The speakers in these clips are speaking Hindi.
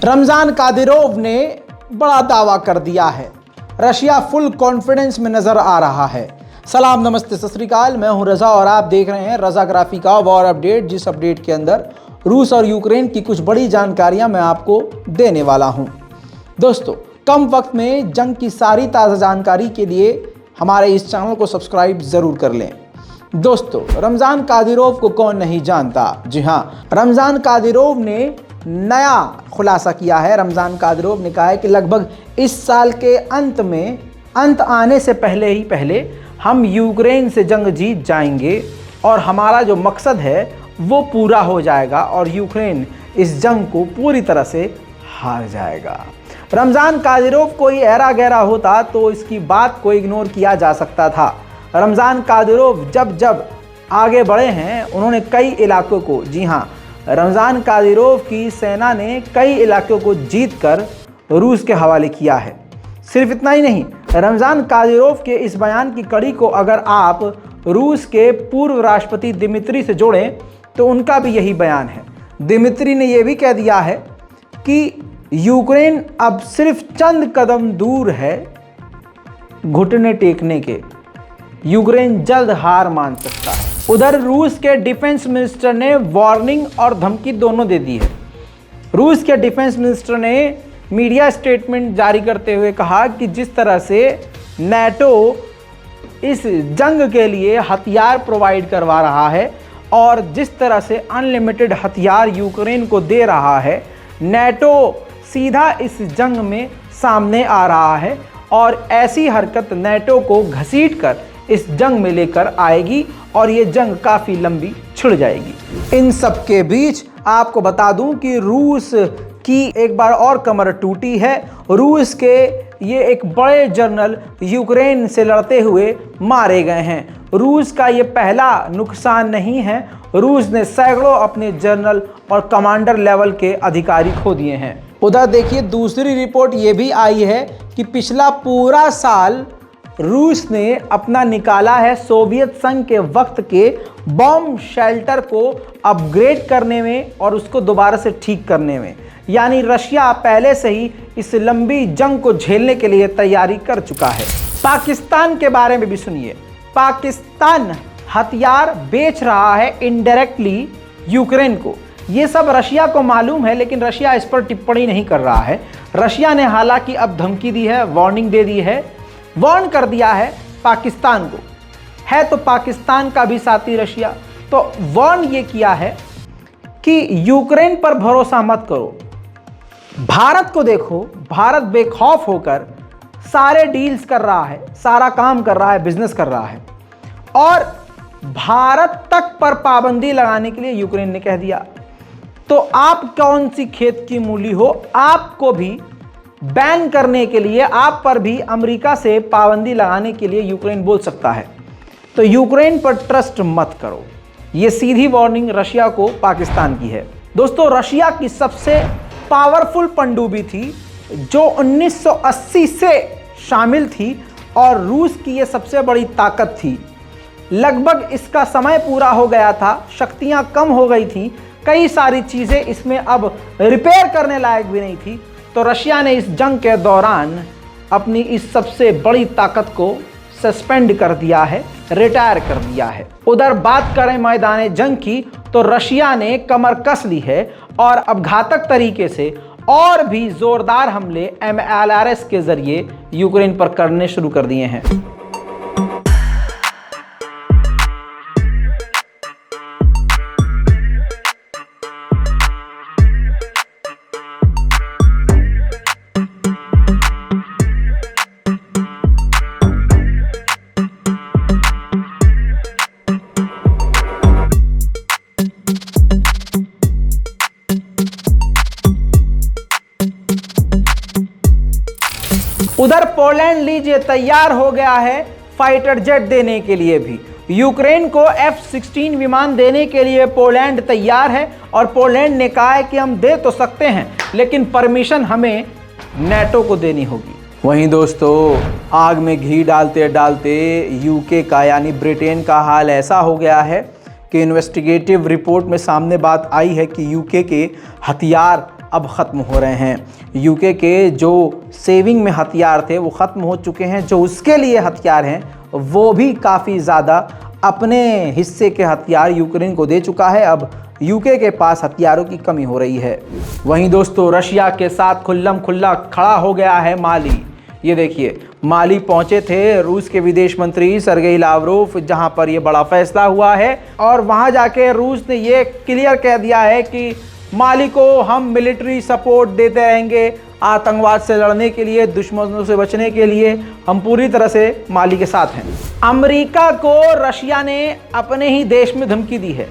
रमजान कादिरोव ने बड़ा दावा कर दिया है। रशिया फुल कॉन्फिडेंस में नजर आ रहा है। सलाम, नमस्ते, सत श्री अकाल। मैं हूं रजा और आप देख रहे हैं रजा ग्राफी का वॉर अपडेट, जिस अपडेट के अंदर रूस और यूक्रेन की कुछ बड़ी जानकारियां मैं आपको देने वाला हूं। दोस्तों, कम वक्त में जंग की सारी ताज़ा जानकारी के लिए हमारे इस चैनल को सब्सक्राइब ज़रूर कर लें। दोस्तों, रमज़ान कादिरोव को कौन नहीं जानता। जी हाँ, रमज़ान कादिरोव ने नया खुलासा किया है। रमज़ान कादिरोव ने कहा है कि लगभग इस साल के अंत आने से पहले हम यूक्रेन से जंग जीत जाएंगे और हमारा जो मकसद है वो पूरा हो जाएगा और यूक्रेन इस जंग को पूरी तरह से हार जाएगा। रमज़ान कादिरोव कोई ऐरा गहरा होता तो इसकी बात को इग्नोर किया जा सकता था। रमज़ान कादिरोव जब आगे बढ़े हैं, उन्होंने कई इलाकों को, जी हाँ, रमज़ान कादिरोव की सेना ने कई इलाकों को जीतकर रूस के हवाले किया है। सिर्फ इतना ही नहीं, रमज़ान कादिरोव के इस बयान की कड़ी को अगर आप रूस के पूर्व राष्ट्रपति दिमित्री से जोड़ें तो उनका भी यही बयान है। दिमित्री ने यह भी कह दिया है कि यूक्रेन अब सिर्फ चंद कदम दूर है घुटने टेकने के। यूक्रेन जल्द हार मान सकता है। उधर रूस के डिफेंस मिनिस्टर ने वार्निंग और धमकी दोनों दे दी है। रूस के डिफेंस मिनिस्टर ने मीडिया स्टेटमेंट जारी करते हुए कहा कि जिस तरह से नाटो इस जंग के लिए हथियार प्रोवाइड करवा रहा है और जिस तरह से अनलिमिटेड हथियार यूक्रेन को दे रहा है, नाटो सीधा इस जंग में सामने आ रहा है और ऐसी हरकत नाटो को घसीटकर इस जंग में लेकर आएगी और ये जंग काफ़ी लंबी छिड़ जाएगी। इन सब के बीच आपको बता दूं कि रूस की एक बार और कमर टूटी है। रूस के ये एक बड़े जनरल यूक्रेन से लड़ते हुए मारे गए हैं। रूस का ये पहला नुकसान नहीं है। रूस ने सैकड़ों अपने जनरल और कमांडर लेवल के अधिकारी खो दिए हैं। उधर देखिए, दूसरी रिपोर्ट ये भी आई है कि पिछला पूरा साल रूस ने अपना निकाला है सोवियत संघ के वक्त के बॉम्ब शेल्टर को अपग्रेड करने में और उसको दोबारा से ठीक करने में। यानी रशिया पहले से ही इस लंबी जंग को झेलने के लिए तैयारी कर चुका है। पाकिस्तान के बारे में भी सुनिए। पाकिस्तान हथियार बेच रहा है इनडायरेक्टली यूक्रेन को। ये सब रशिया को मालूम है, लेकिन रशिया इस पर टिप्पणी नहीं कर रहा है। रशिया ने हालांकि अब धमकी दी है, वार्निंग दे दी है, वार्न कर दिया है पाकिस्तान को। है तो पाकिस्तान का भी साथी रशिया, तो वार्न ये किया है कि यूक्रेन पर भरोसा मत करो, भारत को देखो। भारत बेखौफ होकर सारे डील्स कर रहा है, सारा काम कर रहा है, बिजनेस कर रहा है और भारत तक पर पाबंदी लगाने के लिए यूक्रेन ने कह दिया। तो आप कौन सी खेत की मूली हो, आपको भी बैन करने के लिए, आप पर भी अमेरिका से पाबंदी लगाने के लिए यूक्रेन बोल सकता है। तो यूक्रेन पर ट्रस्ट मत करो। ये सीधी वार्निंग रशिया को पाकिस्तान की है। दोस्तों, रशिया की सबसे पावरफुल पनडुब्बी थी जो 1980 से शामिल थी और रूस की ये सबसे बड़ी ताकत थी। लगभग इसका समय पूरा हो गया था, शक्तियां कम हो गई थी, कई सारी चीज़ें इसमें अब रिपेयर करने लायक भी नहीं थी। तो रशिया ने इस जंग के दौरान अपनी इस सबसे बड़ी ताकत को सस्पेंड कर दिया है, रिटायर कर दिया है। उधर बात करें मैदान जंग की, तो रशिया ने कमर कस ली है और अब घातक तरीके से और भी जोरदार हमले MLRS के जरिए यूक्रेन पर करने शुरू कर दिए हैं। उधर पोलैंड लीजिए तैयार हो गया है फाइटर जेट देने के लिए भी। यूक्रेन को F-16 विमान देने के लिए पोलैंड तैयार है और पोलैंड ने कहा है कि हम दे तो सकते हैं, लेकिन परमिशन हमें नाटो को देनी होगी। वहीं दोस्तों, आग में घी डालते डालते यूके का यानी ब्रिटेन का हाल ऐसा हो गया है कि इन्वेस्टिगेटिव रिपोर्ट में सामने बात आई है कि यूके के हथियार अब ख़त्म हो रहे हैं। यूके के जो सेविंग में हथियार थे वो ख़त्म हो चुके हैं, जो उसके लिए हथियार हैं वो भी काफ़ी ज़्यादा अपने हिस्से के हथियार यूक्रेन को दे चुका है। अब यूके के पास हथियारों की कमी हो रही है। वहीं दोस्तों रशिया के साथ खुल्लम खुल्ला खड़ा हो गया है माली। ये देखिए, माली पहुंचे थे रूस के विदेश मंत्री सर्गेई लावरोव, जहां पर ये बड़ा फैसला हुआ है और वहां जाके रूस ने ये क्लियर कह दिया है कि माली को हम मिलिट्री सपोर्ट देते रहेंगे, आतंकवाद से लड़ने के लिए, दुश्मनों से बचने के लिए हम पूरी तरह से माली के साथ हैं। अमेरिका को रशिया ने अपने ही देश में धमकी दी है।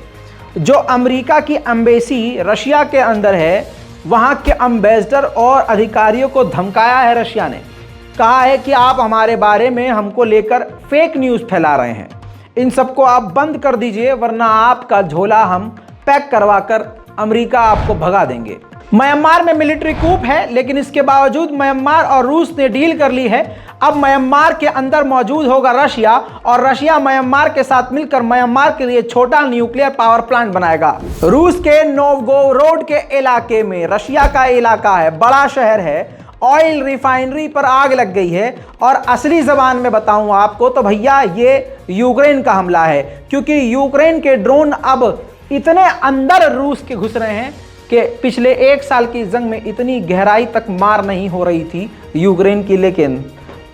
जो अमेरिका की एम्बेसी रशिया के अंदर है, वहां के एम्बेसडर और अधिकारियों को धमकाया है रशिया ने। कहा है कि आप हमारे बारे में हमको लेकर फेक न्यूज़ फैला रहे हैं, इन सबको आप बंद कर दीजिए, वरना आपका झोला हम पैक करवा कर अमेरिका आपको भगा देंगे। म्यांमार में मिलिट्री कूप है, लेकिन इसके बावजूद म्यांमार और रूस ने डील कर ली है। अब म्यांमार के अंदर मौजूद होगा रशिया, और रशिया म्यांमार के साथ मिलकर म्यांमार के लिए छोटा न्यूक्लियर पावर प्लांट बनाएगा। रूस के नोवगोरोड के इलाके में, रशिया का इलाका है, बड़ा शहर है, ऑयल रिफाइनरी पर आग लग गई है। और असली ज़बान में बताऊं आपको तो भैया ये यूक्रेन का हमला है, क्योंकि यूक्रेन के ड्रोन अब इतने अंदर रूस के घुस रहे हैं कि पिछले 1 साल की जंग में इतनी गहराई तक मार नहीं हो रही थी यूक्रेन की, लेकिन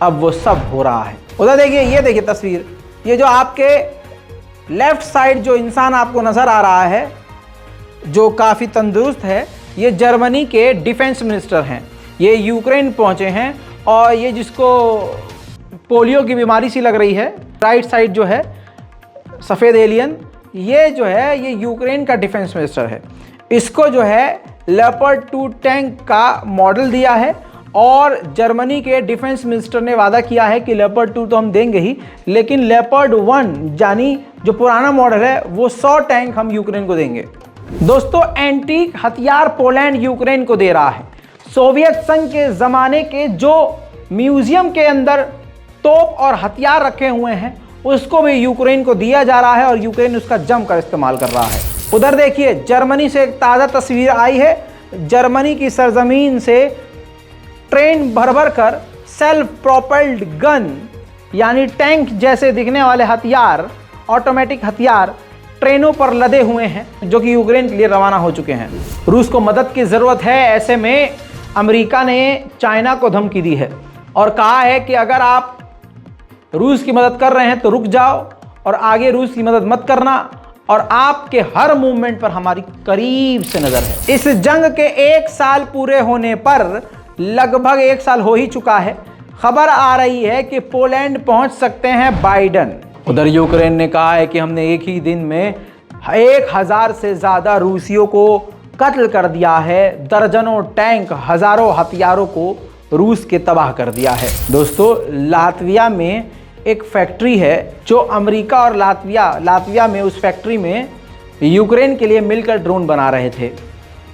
अब वो सब हो रहा है। उधर देखिए, ये देखिए तस्वीर, ये जो आपके लेफ्ट साइड जो इंसान आपको नज़र आ रहा है, जो काफ़ी तंदुरुस्त है, ये जर्मनी के डिफेंस मिनिस्टर हैं। ये यूक्रेन पहुंचे हैं और ये जिसको पोलियो की बीमारी सी लग रही है, राइट साइड जो है सफ़ेद एलियन, ये जो है ये यूक्रेन का डिफेंस मिनिस्टर है। इसको जो है लेपर्ड 2 टैंक का मॉडल दिया है और जर्मनी के डिफेंस मिनिस्टर ने वादा किया है कि लेपर्ड 2 तो हम देंगे ही, लेकिन लेपर्ड 1 यानी जो पुराना मॉडल है वो 100 टैंक हम यूक्रेन को देंगे। दोस्तों एंटीक हथियार पोलैंड यूक्रेन को दे रहा है। सोवियत संघ के ज़माने के जो म्यूज़ियम के अंदर तोप और हथियार रखे हुए हैं उसको भी यूक्रेन को दिया जा रहा है और यूक्रेन उसका जमकर इस्तेमाल कर रहा है। उधर देखिए, जर्मनी से एक ताज़ा तस्वीर आई है। जर्मनी की सरजमीन से ट्रेन भर भर कर सेल्फ प्रोपेल्ड गन यानी टैंक जैसे दिखने वाले हथियार, ऑटोमेटिक हथियार ट्रेनों पर लदे हुए हैं, जो कि यूक्रेन के लिए रवाना हो चुके हैं। रूस को मदद की ज़रूरत है। ऐसे में अमेरिका ने चाइना को धमकी दी है और कहा है कि अगर आप रूस की मदद कर रहे हैं तो रुक जाओ और आगे रूस की मदद मत करना, और आपके हर मूवमेंट पर हमारी करीब से नज़र है। इस जंग के 1 साल पूरे होने पर, लगभग 1 साल हो ही चुका है, खबर आ रही है कि पोलैंड पहुंच सकते हैं बाइडन। उधर यूक्रेन ने कहा है कि हमने एक ही दिन में 1000 से ज़्यादा रूसियों को कत्ल कर दिया है, दर्जनों टैंक, हज़ारों हथियारों को रूस के तबाह कर दिया है। दोस्तों लातविया में एक फैक्ट्री है जो अमेरिका और लातविया में, उस फैक्ट्री में यूक्रेन के लिए मिलकर ड्रोन बना रहे थे,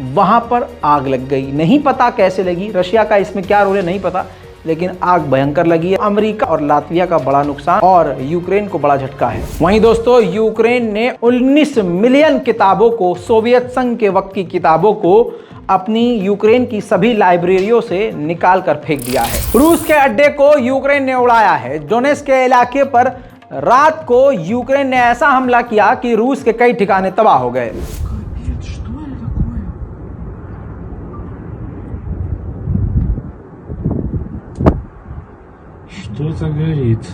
वहाँ पर आग लग गई। नहीं पता कैसे लगी, रशिया का इसमें क्या रोल है नहीं पता, लेकिन आग भयंकर लगी है। अमेरिका और लातविया का बड़ा नुकसान और यूक्रेन को बड़ा झटका है। वहीं दोस्तों यूक्रेन ने 19 मिलियन किताबों को, सोवियत संघ के वक्त की किताबों को अपनी यूक्रेन की सभी लाइब्रेरियों से निकाल कर फेंक दिया है। रूस के अड्डे को यूक्रेन ने उड़ाया है। डोनेट्स्क के इलाके पर रात को यूक्रेन ने ऐसा हमला किया कि रूस के कई ठिकाने तबाह हो गए। Что это горит?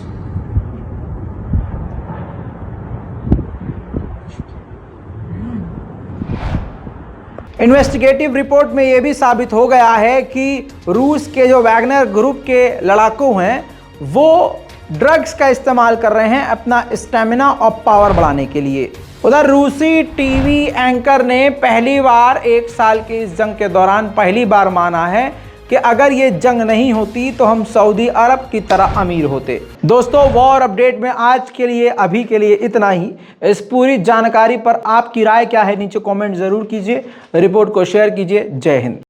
इन्वेस्टिगेटिव रिपोर्ट में यह भी साबित हो गया है कि रूस के जो वैगनर ग्रुप के लड़ाकू हैं वो ड्रग्स का इस्तेमाल कर रहे हैं अपना स्टेमिना और पावर बढ़ाने के लिए। उधर रूसी टीवी एंकर ने पहली बार 1 साल की इस जंग के दौरान पहली बार माना है कि अगर ये जंग नहीं होती तो हम सऊदी अरब की तरह अमीर होते। दोस्तों वॉर अपडेट में आज के लिए, अभी के लिए इतना ही। इस पूरी जानकारी पर आपकी राय क्या है नीचे कमेंट जरूर कीजिए, रिपोर्ट को शेयर कीजिए। जय हिंद।